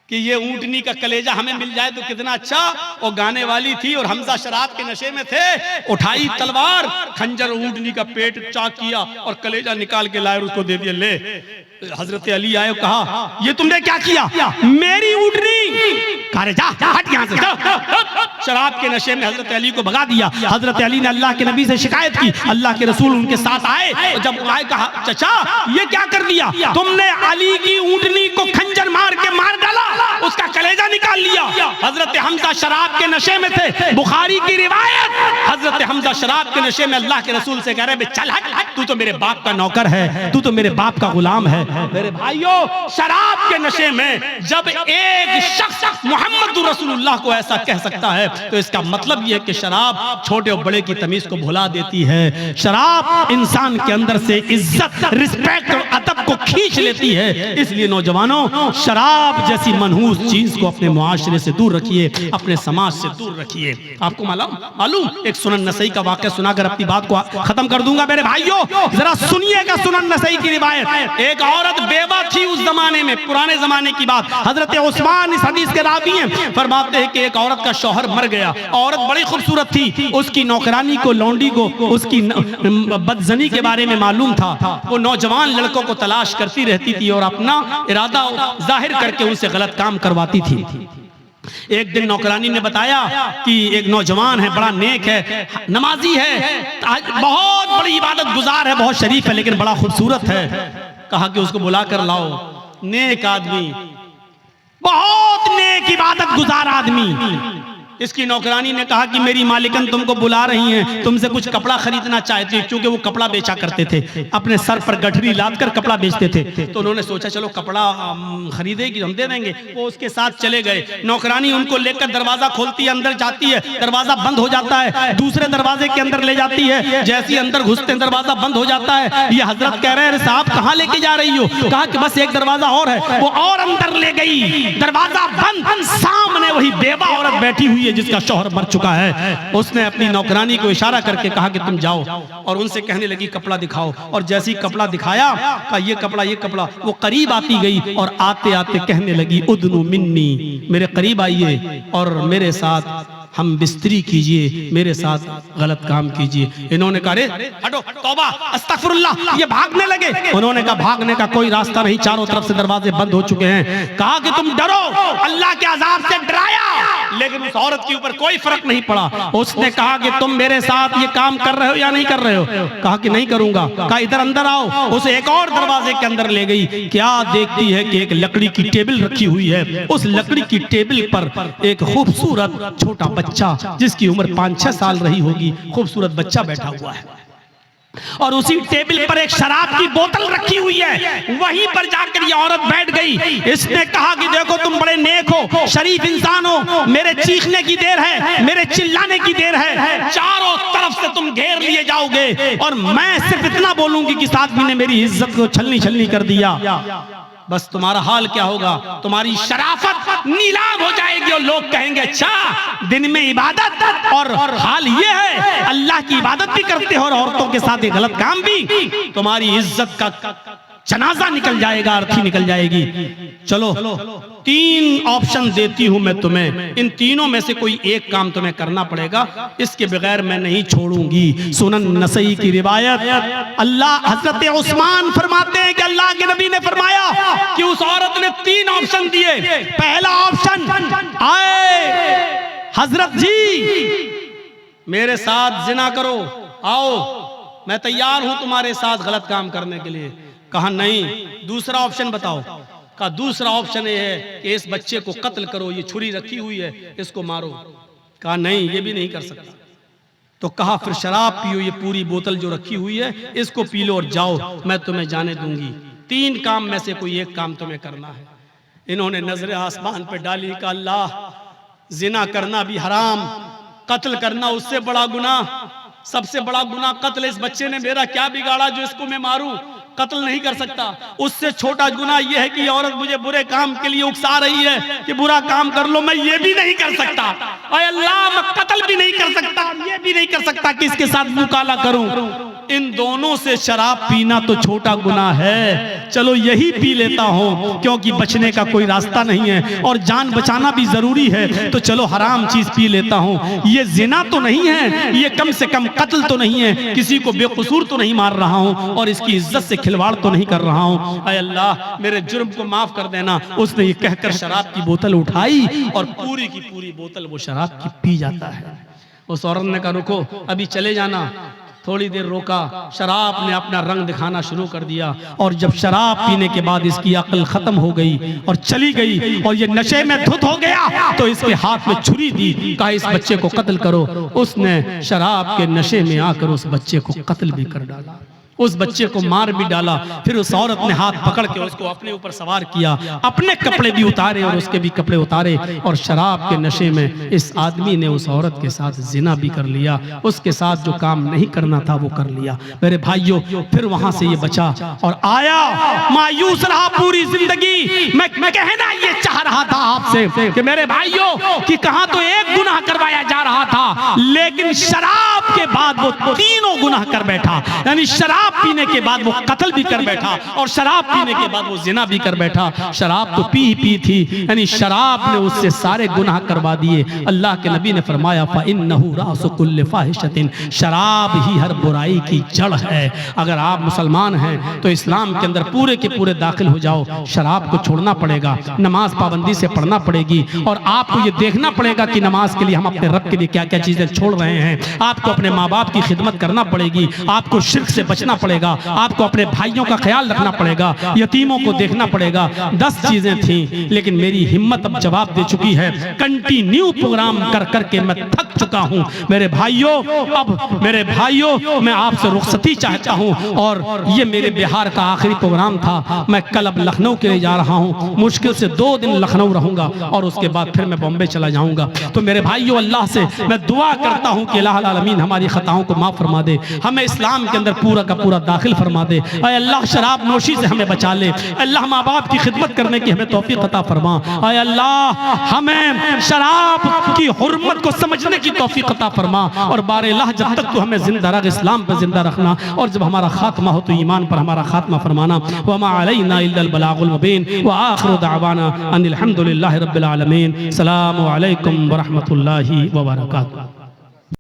कि ये ऊंटनी का कलेजा हमें मिल जाए तो कितना अच्छा। वो गाने वाली थी और हमजा शराब के नशे में थे, उठाई तलवार, खंजर ऊंटनी का पेट चाक किया और कलेजा निकाल के लाए और उसको दे दिया, ले। हजरत अली आए, कहा ये तुमने क्या किया? मेरी ऊंटनी, कहा जा हट यहाँ से। शराब के नशे में हजरत अली को भगा दिया। हजरत अली ने अल्लाह के नबी से शिकायत की, अल्लाह के रसूल उनके साथ आए और जब आए कहा, चचा ये क्या कर दिया तुमने? अली की ऊंटनी को खंजर मार के मार डाला, उसका कलेजा निकाल लिया। हजरत हमजा शराब के नशे में थे, बुखारी की रिवायत। हजरत हमजा शराब के नशे में अल्लाह के रसूल से कह रहे, चल हट, तू तो मेरे बाप का नौकर है, तू तो मेरे बाप का गुलाम है। मेरे भाइयों, शराब के नशे में जब एक शख्स मोहम्मद रसूलुल्लाह को ऐसा कह सकता है तो इसका मतलब यह है कि शराब छोटे और बड़े की तमीज को भुला देती है। शराब इंसान के अंदर से इज्जत, रिस्पेक्ट और अदब को खींच लेती है। इसलिए नौजवानों, शराब जैसी मनहूस चीज को अपने मुआशरे से दूर रखिए, अपने समाज से दूर रखिए। आपको मालूम एक सुनन नसई का वाक़या सुनाकर अपनी बात को खत्म कर दूंगा। मेरे भाइयों, जरा सुनिएगा सुनन नसई की रिवायत। एक औरत बेवा थी उस जमाने में, पुराने जमाने की बात। हजरत उस्मान इस हदीस के रावी हैं, फरमाते हैं कि एक औरत का शौहर मर गया। औरत बड़ी खूबसूरत थी, उसकी नौकरानी को, लौंडी को उसकी बदजनी के बारे में मालूम था। वो नौजवान लड़कों को तलाश करती रहती थी और अपना इरादा जाहिर करके उनसे गलत काम करवाती थी। एक दिन नौकरानी ने बताया कि एक नौजवान है, बड़ा नेक है, नमाजी है, बहुत बड़ी इबादत गुजार है, बहुत शरीफ है, लेकिन बड़ा खूबसूरत है। कहा कि उसको बुला कर लाओ। नेक आदमी, बहुत नेक इबादत गुजार आदमी। इसकी नौकरानी ने कहा कि मेरी मालिकन तुमको बुला रही हैं, तुमसे कुछ कपड़ा खरीदना चाहती है, क्योंकि वो कपड़ा बेचा करते थे, अपने सर पर गठरी लाद कर कपड़ा बेचते थे। तो उन्होंने सोचा चलो कपड़ा खरीदेगी, हम दे देंगे। वो उसके साथ चले गए। नौकरानी उनको लेकर दरवाजा खोलती है, अंदर जाती है, दरवाजा बंद हो जाता है, दूसरे दरवाजे के अंदर ले जाती है। जैसे ही अंदर घुसते हैं दरवाजा बंद हो जाता है। ये हजरत कह रहे हैं, साहब कहाँ लेके जा रही हो? कहा कि बस एक दरवाजा और है। वो और अंदर ले गई, दरवाजा बंद, सामने वही बेवा औरत बैठी हुई हुई है जिसका शौहर मर चुका है। उसने अपनी नौकरानी को इशारा करके कहा कि तुम जाओ, और उनसे कहने लगी कपड़ा दिखाओ। और जैसे ही कपड़ा दिखाया, कहा ये कपड़ा, वो करीब आती गई और आते आते कहने लगी उदनु मिन्नी, मेरे करीब आइए और मेरे साथ हम बिस्तरी कीजिए, मेरे साथ गलत काम कीजिए। इन्होंने कहा रे हटो, तौबा, अस्तगफिरुल्लाह, ये भागने लगे। उन्होंने कहा भागने का कोई रास्ता नहीं, चारों तरफ से दरवाजे बंद हो चुके हैं। कहा कि तुम डरो, अल्लाह के अजाब से डराया, लेकिन उस औरत के ऊपर कोई फर्क नहीं पड़ा। उसने कहा कि तुम मेरे साथ ये काम कर रहे हो या नहीं कर रहे हो? कहा कि नहीं करूंगा। कहा इधर अंदर आओ। उसे एक और दरवाजे के अंदर ले गई। क्या देखती है कि एक लकड़ी की टेबल रखी हुई है। उस लकड़ी की टेबल पर एक खूबसूरत छोटा बच्चा, जिसकी उम्र 5-6 साल रही होगी, खूबसूरत बच्चा बैठा हुआ है। और उसी टेबल पर एक शराब की बोतल रखी हुई है। वहीं पर जाकर ये औरत बैठ गई। इसने कहा कि देखो तुम बड़े नेक हो, शरीफ इंसान हो, मेरे चीखने की देर है, मेरे चिल्लाने की देर है, चारों तरफ से तुम घेर लिए जाओगे और मैं सिर्फ इतना बोलूंगी कि इस आदमी ने मेरी इज्जत को छलनी छलनी कर दिया। बस तुम्हारा हाल क्या होगा? तुम्हारी शराफत नीलाम हो जाएगी और लोग कहेंगे अच्छा, दिन में इबादत और हाल ये है, अल्लाह की इबादत भी करते हो और औरतों के साथ ये गलत काम भी। तुम्हारी इज्जत का जनाजा निकल जाएगा, अर्थी निकल जाएगी। चलो 3 ऑप्शन देती हूं मैं तुम्हें, इन तीनों में से कोई एक काम तुम्हें करना पड़ेगा, इसके बगैर मैं नहीं छोड़ूंगी। सुनन नसई की रिवायत, अल्लाह हजरत उस्मान फरमाते हैं कि अल्लाह के नबी ने फरमाया कि उस औरत ने 3 ऑप्शन दिए। पहला ऑप्शन, आए हजरत जी मेरे साथ जिना करो, आओ मैं तैयार हूं तुम्हारे साथ गलत काम करने के लिए। कहा नहीं। दूसरा ऑप्शन बताओ। कहा दूसरा ऑप्शन ये है कि इस बच्चे को कत्ल करो, ये छुरी रखी हुई है, इसको मारो। कहा नहीं, ये भी नहीं कर सकता। तो कहा फिर शराब पियो, ये पूरी बोतल जो रखी हुई है इसको पी लो और जाओ, मैं तुम्हें जाने दूंगी। 3 काम में से कोई एक काम तुम्हें करना है। इन्होंने नजर आसमान पे डाली, कहा अल्लाह, जिना करना भी हराम, कत्ल करना उससे बड़ा गुनाह, सबसे बड़ा गुनाह कत्ल। इस बच्चे ने मेरा क्या बिगाड़ा जो इसको मैं मारूं? कत्ल नहीं कर सकता। उससे छोटा गुनाह यह है कि औरत मुझे बुरे काम के लिए उकसा रही है कि बुरा काम कर लो, मैं ये भी नहीं कर सकता। और अल्लाह, मैं कत्ल भी नहीं कर सकता, ये भी नहीं कर सकता कि इसके साथ मुंह काला करूं। इन दोनों से शराब पीना तो छोटा गुनाह है, चलो यही पी लेता हूं क्योंकि बचने का कोई रास्ता नहीं है और जान बचाना भी जरूरी है, तो चलो हराम चीज पी लेता हूं। ये जिना तो नहीं है, ये कम से कम कत्ल तो नहीं है, किसी को बेकसूर तो नहीं मार रहा हूं और इसकी इज्जत से खिलवाड़ तो नहीं कर रहा हूं। ऐ अल्लाह, मेरे जुर्म को माफ कर देना। उसने ये कहकर शराब की बोतल उठाई और पूरी की पूरी बोतल वो शराब की पी जाता है। उस औरत ने कहा रुको, अभी चले जाना। थोड़ी देर रोका, शराब ने अपना रंग दिखाना शुरू कर दिया और जब शराब पीने के बाद इसकी अक्ल खत्म हो गई और चली गई और ये नशे में धुत हो गया, तो इसके हाथ में छुरी दी, कहा इस बच्चे को कत्ल करो। उसने शराब के नशे में आकर उस बच्चे को कत्ल भी कर डाला, उस बच्चे को मार भी डाला। फिर उस औरत ने हाथ पकड़ के उसको अपने ऊपर सवार किया, अपने कपड़े भी उतारे और उसके भी कपड़े उतारे और शराब के नशे में इस आदमी ने उस औरत के साथ जिना भी कर लिया। उसके साथ जो काम नहीं करना था वो कर लिया। मेरे भाइयों, फिर वहां से ये बचा और आया, मायूस रहा पूरी जिंदगी। मैं कहना ये चाह रहा था आपसे कि मेरे भाइयों कि कहां तो एक गुनाह करवाया जा रहा था, लेकिन शराब के बाद वो 3 गुनाह कर बैठा। यानी शराब पीने के बाद वो कत्ल भी कर बैठा और शराब पीने के बाद वो जिना भी कर बैठा। शराब तो पी ही पी थी, यानी शराब ने उससे सारे गुनाह करवा दिए। अल्लाह के नबी ने फरमाया फ़इन्नहु रासु कुल्लि फ़ाहिशतिन, शराब ही हर बुराई की जड़ है। अगर आप मुसलमान हैं तो इस्लाम के अंदर पूरे के पूरे दाखिल हो जाओ। शराब को छोड़ना पड़ेगा, नमाज पाबंदी से पढ़ना पड़ेगी और आपको ये देखना पड़ेगा कि नमाज के लिए हम अपने रब के लिए क्या क्या चीजें छोड़ रहे हैं। आपको अपने माँ बाप की खिदमत करना पड़ेगी, आपको शिर्क से बचना पड़ेगा, आपको अपने भाइयों का ख्याल रखना पड़ेगा, यतीमों को देखना पड़ेगा। 10 चीजें थी, लेकिन मेरी हिम्मत अब जवाब दे चुकी है। कंटिन्यू प्रोग्राम कर करके मैं थक चुका हूं। मेरे भाइयों, मैं आपसे रुखसती चाहता हूं और ये मेरे बिहार का आखिरी प्रोग्राम था। मैं कल अब लखनऊ के लिए जा रहा हूं, मुश्किल से 2 दिन लखनऊ रहूंगा और उसके बाद फिर मैं बॉम्बे चला जाऊंगा। तो मेरे भाइयों, अल्लाह से मैं दुआ करता हूं कि अल्लाह आलमीन हमारी खताओं को माफ फरमा दे, हमें इस्लाम के अंदर पूरा का पूरा दाखिल फरमा दे। आए अल्लाह शराब नोशी से हमें बचा ले। अल्लाह माँ बाप की खिदमत करने की हमें तौफीक अता फरमा। आए अल्लाह हमें शराब की हुर्मत को समझने की तौफीक अता फरमा। और बारह जब तक तू हमें जिंदा रख, इस्लाम पर जिंदा रखना, और जब हमारा खात्मा हो तो ईमान पर हमारा खात्मा फरमाना। वमा अलैना इल्लल बलागुल मुबीन व आखिरु दअवाना अनिल हम्दुलिल्लाहि रब्बिल आलमीन। अस्सलामु अलैकुम व रहमतुल्लाहि व बरकातुहू।